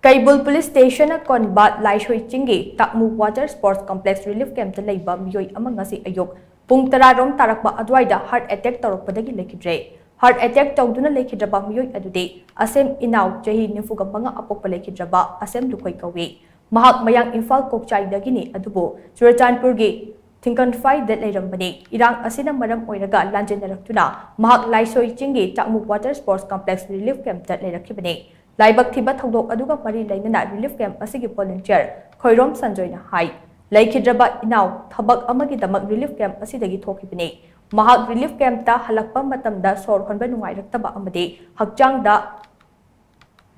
Kaibul Police Station at Konbat Laishoi Chingi, Takmu Water Sports Complex Relief Camp to Leiba Meeoi among ngasi ayuk, Pung Tararom Tarakba Adwaida heart attack Tourakpadagi Leikhidre. Heart attack Tauduna Leikhidre Meeoi Adude, Asem Inau, Jahi Nifugamanga Apopa Leikhidra, Asem Lukoi Kawi. Mahak Mayang Infal Kokchai Dagini Adubo, Suratan Purgi, Tinkan Fai Dead Lairambani, Irang Asina Madam Oiraga, Lanjanaratuna, Mahak Laishoi Chingi, Takmu Water Sports Complex Relief Camp that Leirakibani. Laibak Thiba Togdok Aduga Pari Lainana Relief Camp Asigi volunteer, Khoirom Sanjoyna Hai, Leikhidra Inau, Tabak Amagi Damak Relief Camp Asidagi Tokipani, Mahak Relief Camp ta Halakpa Matamda Sor Honbanungai Raktaba Amadi, Hakjang da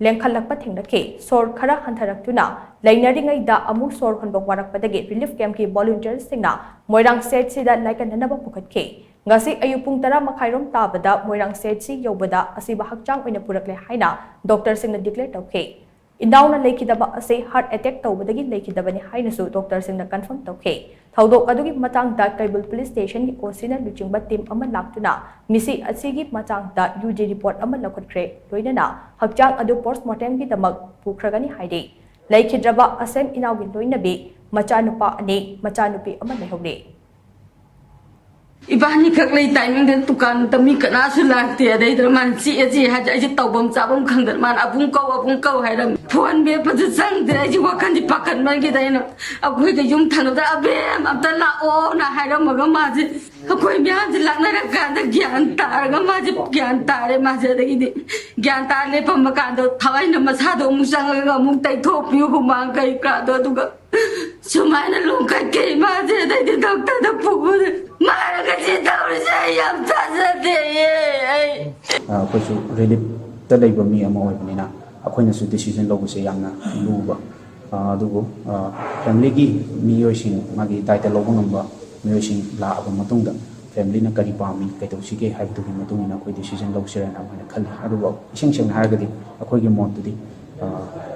Lenkalakpa Tinglake, Sor Kara Hantaraktuna, Lainaringai da Amu Sor Honbak Warakpadagi Relief Camp ki volunteers Singna, Moirang said Sida like a Nanaba Pukatke. Ngasi ayupung tara makairom tabada moirang setsi yobada asiba hakchang oina purakle haina doctor singna declare tawke indaw na leikhidaba ase heart attack tawbadagi leikhidabani haina su doctor singna confirm tawke thaudok adugi matang da Kaibul Police Station ki osina luchingba team ama laktuna misi asigi matang da UG report ama lakotre loinana hakchang adu postmortem ki damak pukragani haide leikhidaba asem inaw gi loinabi machanupa ani machanupi ama lehole Ibani kaklay timing dan tukan tami kana sulang tiya day draman si haja aja taubam sabam kangdan man abung kau hayram puan be patu sang tiya aja wakan di pakan man kita ino aku ke jum thanu da abem abdalla o na hayram maga maji aku bihan dilak na rakanda gyan tar ga maji gyan tare maji da gidi gyan tar le pamakan do thawai na masado musang ga mung tai thop yu humang kai ka do tuga Sumana lungkat kay maji da di doktor da pugu Mara kasi tahu saya tak sedih. Aku su relief Leiba Meeoi ni aku ni su decision lagu saya yang lupa. Aduh, family ki Meeoi sing magi title lagu namba Meeoi sing la apa matung dah. Family nak kari pami, kita usi ke hari tu matung ni aku decision lagu saya nak mana kali. Aduh, iseng harga di aku lagi mau tu di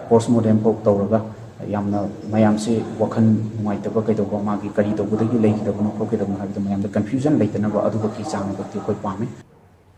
postmortem pok tahu raga. Yamna mayam se wakan mai ta kai to ba ma gi kari to bu da gi lei da bu no ko ke da ma ha da mayam da confusion lei ta na ba adu ba ki chang ba ti koi pa me